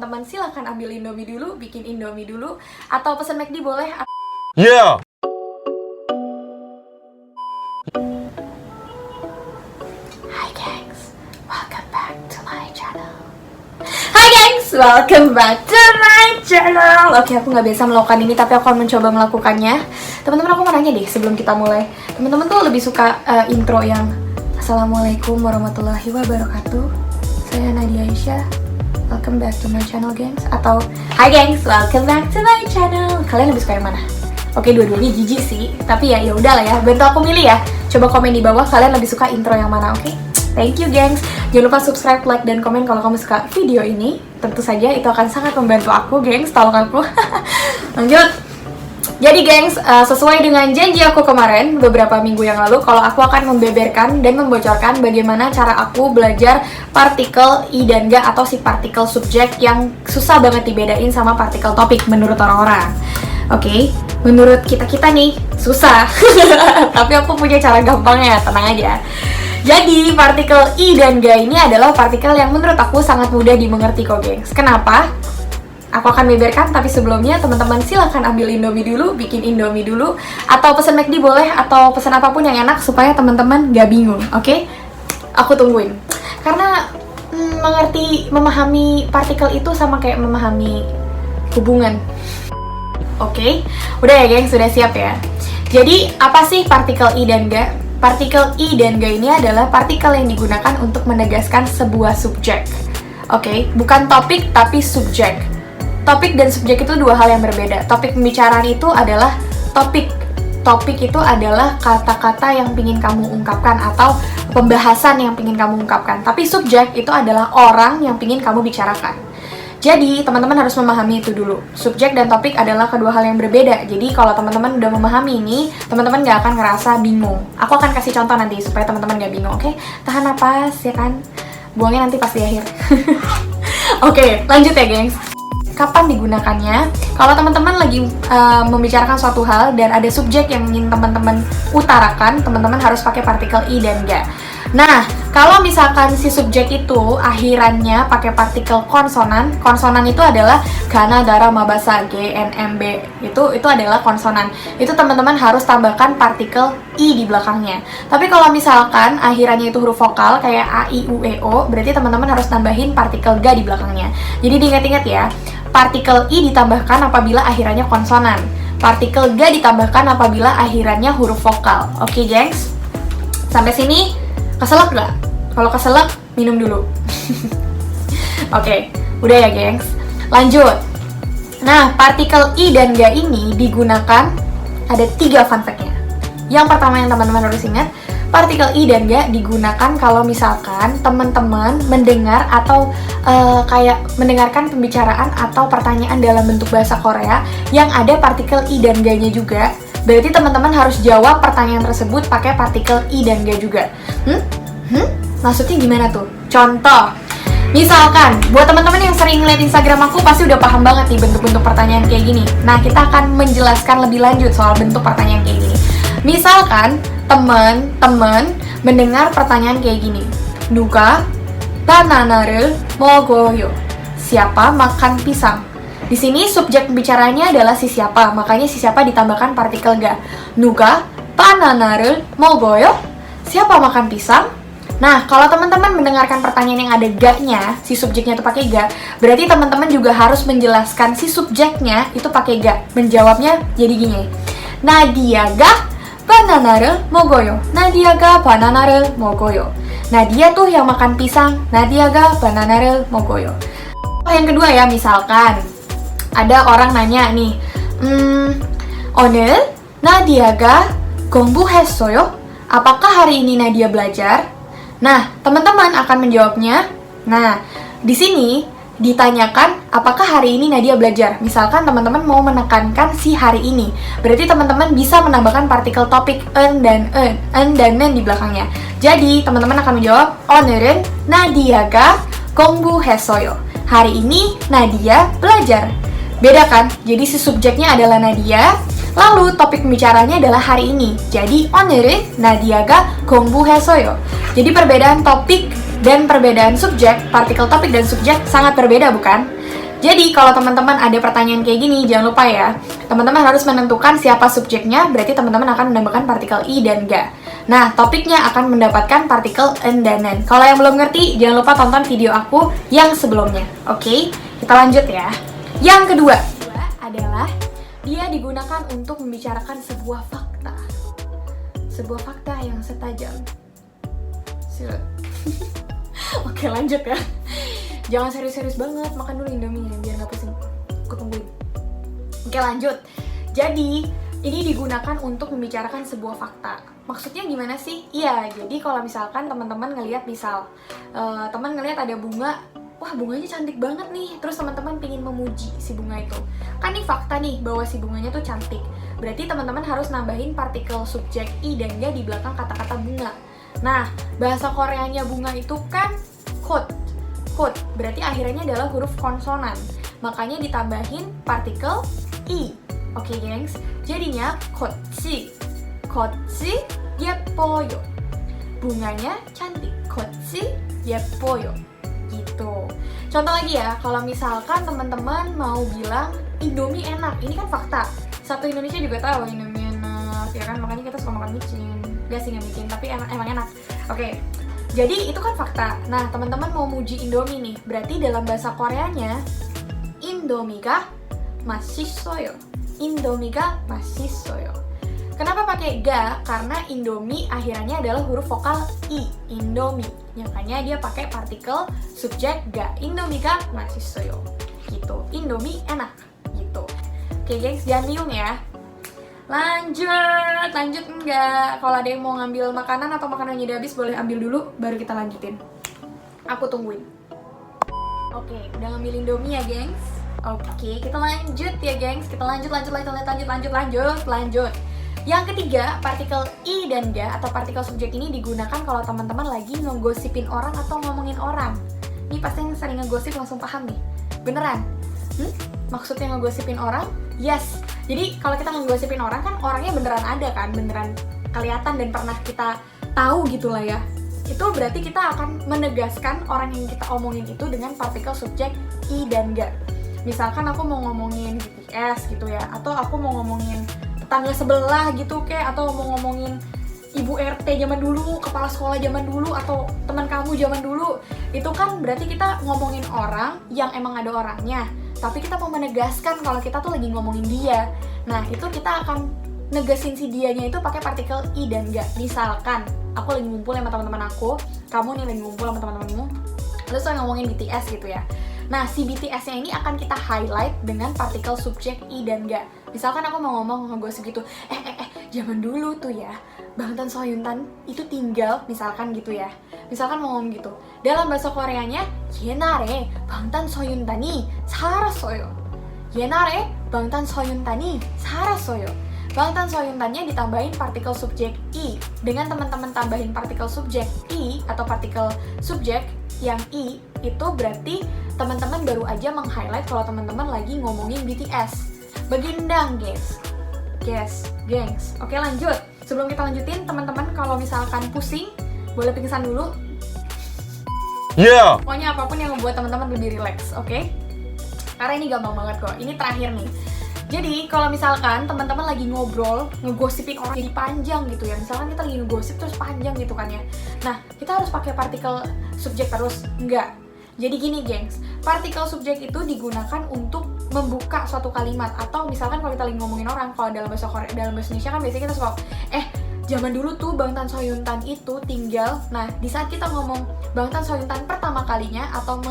Teman silahkan ambil Indomie dulu, bikin Indomie dulu, atau pesen McD boleh. Yeah. Hi gengs, welcome back to my channel. Hai gengs, welcome back to my channel. Oke, aku nggak biasa melakukan ini, tapi aku akan mencoba melakukannya. Teman-teman, aku mau nanya deh sebelum kita mulai. Teman-teman tuh lebih suka intro yang Assalamualaikum warahmatullahi wabarakatuh, saya Nadia Aisyah, welcome back to my channel gengs, atau Hi gengs, welcome back to my channel. Kalian lebih suka yang mana? Oke, dua-duanya jijik sih, tapi ya udahlah ya, bantu aku milih ya. Coba komen di bawah kalian lebih suka intro yang mana, oke? Thank you gengs. Jangan lupa subscribe, like, dan komen kalau kamu suka video ini. Tentu saja itu akan sangat membantu aku gengs, tolong aku. Lanjut. Jadi gengs, sesuai dengan janji aku kemarin beberapa minggu yang lalu, kalau aku akan membeberkan dan membocorkan bagaimana cara aku belajar partikel I dan G atau si partikel subjek yang susah banget dibedain sama partikel topik menurut orang-orang. Oke, menurut kita-kita nih susah. Tapi aku punya cara gampangnya, tenang aja. Jadi partikel I dan G ini adalah partikel yang menurut aku sangat mudah dimengerti kok gengs. Kenapa? Aku akan beberkan, tapi sebelumnya teman-teman silahkan ambil Indomie dulu, bikin Indomie dulu, atau pesen McD boleh, atau pesen apapun yang enak supaya teman-teman gak bingung, oke? Aku tungguin. Karena memahami partikel itu sama kayak memahami hubungan. Oke, udah ya geng, sudah siap ya? Jadi, apa sih partikel I dan G? Partikel I dan G ini adalah partikel yang digunakan untuk menegaskan sebuah subjek. Oke, bukan topik tapi subjek. Topik dan subjek itu dua hal yang berbeda. Topik pembicaraan itu adalah topik. Topik itu adalah kata-kata yang ingin kamu ungkapkan atau pembahasan yang ingin kamu ungkapkan. Tapi subjek itu adalah orang yang ingin kamu bicarakan. Jadi, teman-teman harus memahami itu dulu. Subjek dan topik adalah kedua hal yang berbeda. Jadi, kalau teman-teman udah memahami ini, teman-teman gak akan ngerasa bingung. Aku akan kasih contoh nanti supaya teman-teman gak bingung, oke? Tahan napas, ya kan? Buangnya nanti pas di akhir. Oke, lanjut ya, gengs. Kapan digunakannya? Kalau teman-teman lagi membicarakan suatu hal dan ada subjek yang ingin teman-teman utarakan, teman-teman harus pakai partikel I dan G. Nah, kalau misalkan si subjek itu akhirannya pakai partikel konsonan, konsonan itu adalah kana, dara, mabasa, g, n, m, b. Itu adalah konsonan. Itu teman-teman harus tambahkan partikel I di belakangnya. Tapi kalau misalkan akhirannya itu huruf vokal kayak a, i, u, e, o, berarti teman-teman harus tambahin partikel G di belakangnya. Jadi diingat-ingat ya, partikel I ditambahkan apabila akhirannya konsonan. Partikel G ditambahkan apabila akhirannya huruf vokal. Oke, gengs? Sampai sini keselak gak? Kalau keselak, minum dulu. Oke, udah ya gengs. Lanjut. Nah, partikel I dan G ini digunakan, ada 3 fun fact-nya. Yang pertama yang teman-teman harus ingat, partikel I dan G digunakan kalau misalkan teman-teman mendengar atau kayak mendengarkan pembicaraan atau pertanyaan dalam bentuk bahasa Korea yang ada partikel I dan G-nya juga. Berarti teman-teman harus jawab pertanyaan tersebut pakai partikel I dan G juga. Maksudnya gimana tuh? Contoh, misalkan, buat teman-teman yang sering ngeliat Instagram aku pasti udah paham banget nih bentuk-bentuk pertanyaan kayak gini. Nah, kita akan menjelaskan lebih lanjut soal bentuk pertanyaan kayak gini. Misalkan, teman-teman mendengar pertanyaan kayak gini. Nuga banana를 먹어요? Siapa makan pisang? Di sini subjek pembicaranya adalah si siapa, makanya si siapa ditambahkan partikel ga. Nuga banana를 먹어요? Siapa makan pisang? Nah, kalau teman-teman mendengarkan pertanyaan yang ada ga-nya, si subjeknya itu pakai ga, berarti teman-teman juga harus menjelaskan si subjeknya itu pakai ga. Menjawabnya jadi gini. Nadia가 바나나를 먹어요. Nadia가 바나나를 먹어요. Nadia tuh yang makan pisang. Nadia가 바나나를 먹어요. Yang kedua ya, misalkan ada orang nanya nih, 오늘 나디아가 공부했어요? Apakah hari ini Nadia belajar? Nah, teman-teman akan menjawabnya. Nah, di sini ditanyakan apakah hari ini Nadia belajar. Misalkan teman-teman mau menekankan si hari ini, berarti teman-teman bisa menambahkan partikel topik en dan nen di belakangnya. Jadi, teman-teman akan menjawab 오늘은 나디아가 공부했어요. Hari ini Nadia belajar. Beda kan? Jadi si subjeknya adalah Nadia, lalu topik pembicaranya adalah hari ini. Jadi 오늘은 나디아가 공부했어요. Jadi perbedaan topik dan perbedaan subjek, partikel topik dan subjek sangat berbeda bukan? Jadi kalau teman-teman ada pertanyaan kayak gini, jangan lupa ya, teman-teman harus menentukan siapa subjeknya, berarti teman-teman akan menambahkan partikel i dan ga. Nah, topiknya akan mendapatkan partikel en dan nen. Kalau yang belum ngerti, jangan lupa tonton video aku yang sebelumnya. Oke, kita lanjut ya. Yang kedua adalah dia digunakan untuk membicarakan sebuah fakta. Sebuah fakta yang setajam. Oke, lanjut ya. Jangan serius-serius banget, makan dulu Indomie biar nggak pusing. Aku tungguin. Oke, lanjut. Jadi, ini digunakan untuk membicarakan sebuah fakta. Maksudnya gimana sih? Iya, jadi kalau misalkan teman-teman ngelihat teman ngelihat ada bunga, wah bunganya cantik banget nih. Terus teman-teman pingin memuji si bunga itu. Kan nih fakta nih bahwa si bunganya tuh cantik. Berarti teman-teman harus nambahin partikel subjek i dan ga di belakang kata-kata bunga. Nah, bahasa Koreanya bunga itu kan kot. Berarti akhirnya adalah huruf konsonan. Makanya ditambahin partikel i. Oke, gengs. Jadinya kotsi. Kotsi yepoyo. Bunganya cantik. Kotsi yepoyo. Gitu. Contoh lagi ya, kalau misalkan teman-teman mau bilang Indomie enak. Ini kan fakta. Satu Indonesia juga tahu Indomie enak, ya kan? Makanya kita suka makan micin. Gak sih, nggak micin, tapi emang enak. Oke. Jadi itu kan fakta. Nah, teman-teman mau muji Indomie nih. Berarti dalam bahasa Koreanya Indomi가 맛있어요. Indomi가 맛있어요. Kenapa pakai ga? Karena Indomie akhirannya adalah huruf vokal i, Indomie. Makanya dia pakai partikel subjek ga. Indomi가 맛있어요. Gitu. Indomie enak gitu. Oke, gengs, jangan bingung ya. Lanjut enggak? Kalau ada yang mau ngambil makanan atau makanannya udah habis, boleh ambil dulu, baru kita lanjutin. Aku tungguin. Oke, udah ngambil Indomie ya, gengs? Oke, kita lanjut ya, gengs. Kita lanjut. Yang ketiga, partikel i dan ga atau partikel subjek ini digunakan kalau teman-teman lagi ngegosipin orang atau ngomongin orang. Ini pasti yang sering ngegosip langsung paham nih. Beneran? Maksudnya ngegosipin orang? Yes. Jadi kalau kita ngegosipin orang kan orangnya beneran ada kan, beneran kelihatan dan pernah kita tahu gitu lah ya. Itu berarti kita akan menegaskan orang yang kita omongin itu dengan partikel subjek i dan ga. Misalkan aku mau ngomongin BTS gitu ya, atau aku mau ngomongin tetangga sebelah gitu kayak, atau mau ngomongin ibu RT zaman dulu, kepala sekolah zaman dulu, atau teman kamu zaman dulu. Itu kan berarti kita ngomongin orang yang emang ada orangnya, tapi kita mau menegaskan kalau kita tuh lagi ngomongin dia. Nah, itu kita akan negasin si dianya itu pakai partikel i dan ga. Misalkan aku lagi ngumpul sama teman-teman aku, kamu nih lagi ngumpul sama teman-temanmu, terus saya ngomongin BTS gitu ya. Nah, si BTS-nya ini akan kita highlight dengan partikel subjek i dan ga. Misalkan aku mau ngomong ngegosip gitu, zaman dulu tuh ya, Bangtan Soyuntan itu tinggal, misalkan gitu ya. Misalkan mau ngomong gitu. Dalam bahasa Koreanya, 옛날에 Bangtan Soyuntan이 살았어요. 옛날에 Bangtan Soyuntan이 살았어요. Bangtan Soyuntannya ditambahin partikel subjek i. Dengan teman-teman tambahin partikel subjek i atau partikel subjek yang i, itu berarti teman-teman baru aja meng-highlight kalau teman-teman lagi ngomongin BTS. Begendang, gengs. Oke, lanjut. Sebelum kita lanjutin, teman-teman kalau misalkan pusing, boleh pingsan dulu. Pokoknya apapun yang membuat teman-teman lebih relax, oke? Karena ini gampang banget kok. Ini terakhir nih. Jadi, kalau misalkan teman-teman lagi ngobrol, ngegosipin orang jadi panjang gitu ya. Misalkan kita lagi ngegosip terus panjang gitu kan ya. Nah, kita harus pakai partikel subjek terus? Enggak. Jadi gini, gengs. Partikel subjek itu digunakan untuk membuka suatu kalimat, atau misalkan kalau kita lagi ngomongin orang, kalau dalam bahasa Korea, dalam bahasa Indonesia kan biasanya kita suka zaman dulu tuh Bangtan Soyuntan itu tinggal. Nah, di saat kita ngomong Bangtan Soyuntan pertama kalinya atau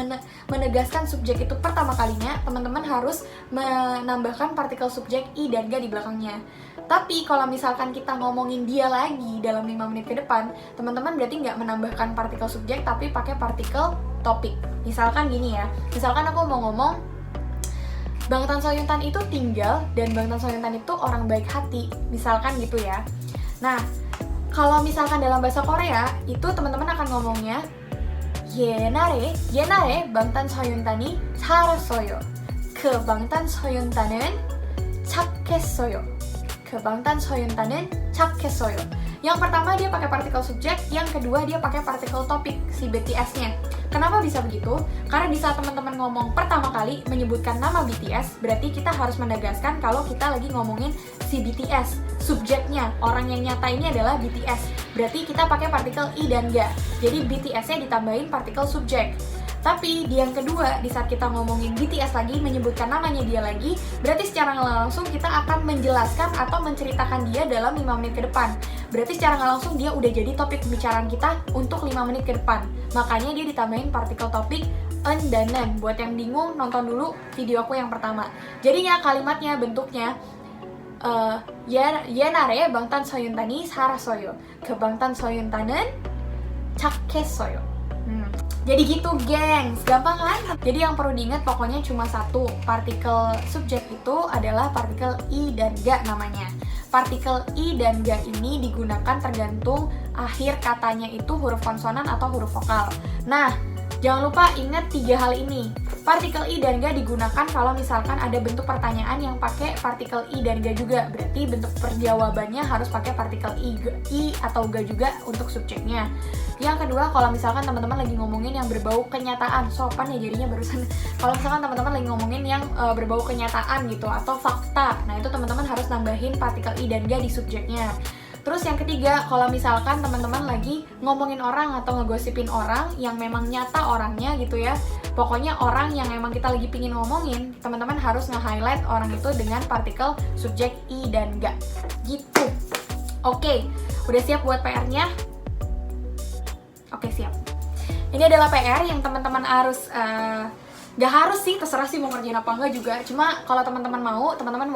menegaskan subjek itu pertama kalinya, teman-teman harus menambahkan partikel subjek i dan ga di belakangnya. Tapi kalau misalkan kita ngomongin dia lagi dalam 5 menit ke depan, teman-teman berarti nggak menambahkan partikel subjek tapi pakai partikel topik. Misalkan gini ya, misalkan aku mau ngomong Bangtan Soyuntan itu tinggal dan Bangtan Soyuntan itu orang baik hati, misalkan gitu ya. Nah, kalau misalkan dalam bahasa Korea, itu teman-teman akan ngomongnya 옛날에 Bangtan Soyuntan이 살았어요. 그 Bangtan Soyuntan은 착했어요. 그 Bangtan Soyuntan은 착했어요. Yang pertama dia pakai partikel subjek, yang kedua dia pakai partikel topik si BTS-nya. Kenapa bisa begitu? Karena di saat teman-teman ngomong pertama kali menyebutkan nama BTS, berarti kita harus menegaskan kalau kita lagi ngomongin si BTS, subjeknya, orang yang nyata ini adalah BTS. Berarti kita pakai partikel I dan ga. Jadi BTS-nya ditambahin partikel subjek. Tapi di yang kedua, di saat kita ngomongin BTS lagi, menyebutkan namanya dia lagi, berarti secara nggak langsung kita akan menjelaskan atau menceritakan dia dalam 5 menit ke depan. Berarti secara nggak langsung dia udah jadi topik pembicaraan kita untuk 5 menit ke depan. Makanya dia ditambahin partikel topik en dan nen. Buat yang bingung, nonton dulu video aku yang pertama. Jadinya kalimatnya, bentuknya 옛날에 방탄소년단이 살았어요. 그 방탄소년단은 착했어요. Jadi gitu, gengs. Gampang kan? Jadi yang perlu diingat pokoknya cuma satu. Partikel subjek itu adalah partikel I dan ga namanya. Partikel I dan ga ini digunakan tergantung akhir katanya itu huruf konsonan atau huruf vokal. Nah, jangan lupa ingat 3 hal ini. Partikel I dan ga digunakan kalau misalkan ada bentuk pertanyaan yang pakai partikel I dan ga juga. Berarti bentuk perjawabannya harus pakai partikel I atau ga juga untuk subjeknya. Yang kedua, kalau misalkan teman-teman lagi ngomongin yang berbau kenyataan, sopan ya jadinya barusan. Kalau misalkan teman-teman lagi ngomongin yang berbau kenyataan gitu atau fakta, nah itu teman-teman harus nambahin partikel I dan ga di subjeknya. Terus yang ketiga, kalau misalkan teman-teman lagi ngomongin orang atau ngegosipin orang yang memang nyata orangnya gitu ya, pokoknya orang yang emang kita lagi pingin ngomongin, teman-teman harus nge-highlight orang itu dengan partikel subjek I dan ga gitu. Oke, udah siap buat PR-nya? Oke, siap. Ini adalah PR yang teman-teman harus gak harus sih, terserah sih mau ngerjain apa enggak juga. Cuma kalau teman-teman mau, teman-teman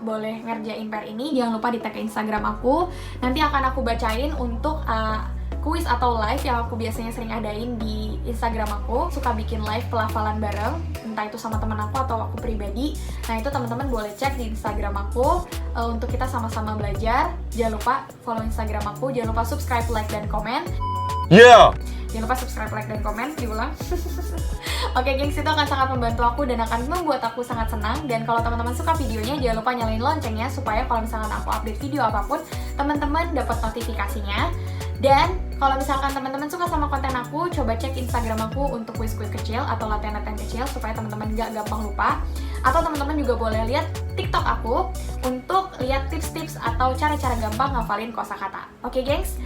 boleh ngerjain PR ini. Jangan lupa di tag ke Instagram aku. Nanti akan aku bacain untuk kuis atau live yang aku biasanya sering adain di Instagram aku. Suka bikin live pelafalan bareng, entah itu sama teman aku atau aku pribadi. Nah itu teman-teman boleh cek di Instagram aku untuk kita sama-sama belajar. Jangan lupa follow Instagram aku. Jangan lupa subscribe, like, dan komen. Yeah. Jangan lupa subscribe, like, dan komen. Diulang. Oke gengs, itu akan sangat membantu aku dan akan membuat aku sangat senang. Dan kalau teman-teman suka videonya, jangan lupa nyalain loncengnya supaya kalau misalkan aku update video apapun, teman-teman dapat notifikasinya. Dan kalau misalkan teman-teman suka sama konten aku, coba cek Instagram aku untuk kuis-kuis kecil atau latihan-latihan kecil supaya teman-teman gak gampang lupa. Atau teman-teman juga boleh lihat TikTok aku untuk lihat tips-tips atau cara-cara gampang ngafalin kosakata. Oke gengs?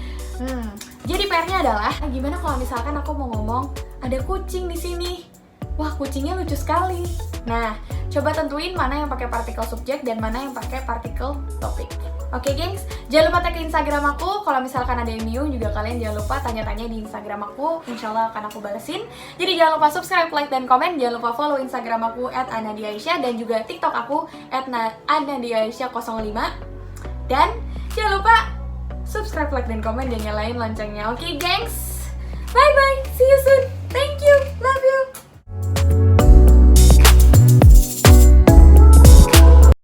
Jadi PR-nya adalah gimana kalau misalkan aku mau ngomong ada kucing di sini. Wah, kucingnya lucu sekali. Nah, coba tentuin mana yang pakai partikel subjek dan mana yang pakai partikel topik. Oke, gengs, jangan lupa tag ke Instagram aku. Kalau misalkan ada yang bingung juga kalian jangan lupa tanya-tanya di Instagram aku. Insya Allah akan aku balesin. Jadi jangan lupa subscribe, like, dan komen. Jangan lupa follow Instagram aku @anadiaisyah dan juga TikTok aku @anadiaisyah05. Dan jangan lupa subscribe, like, dan komen dan nyalain loncengnya. Oke, gengs. Bye bye. See you soon. Thank you.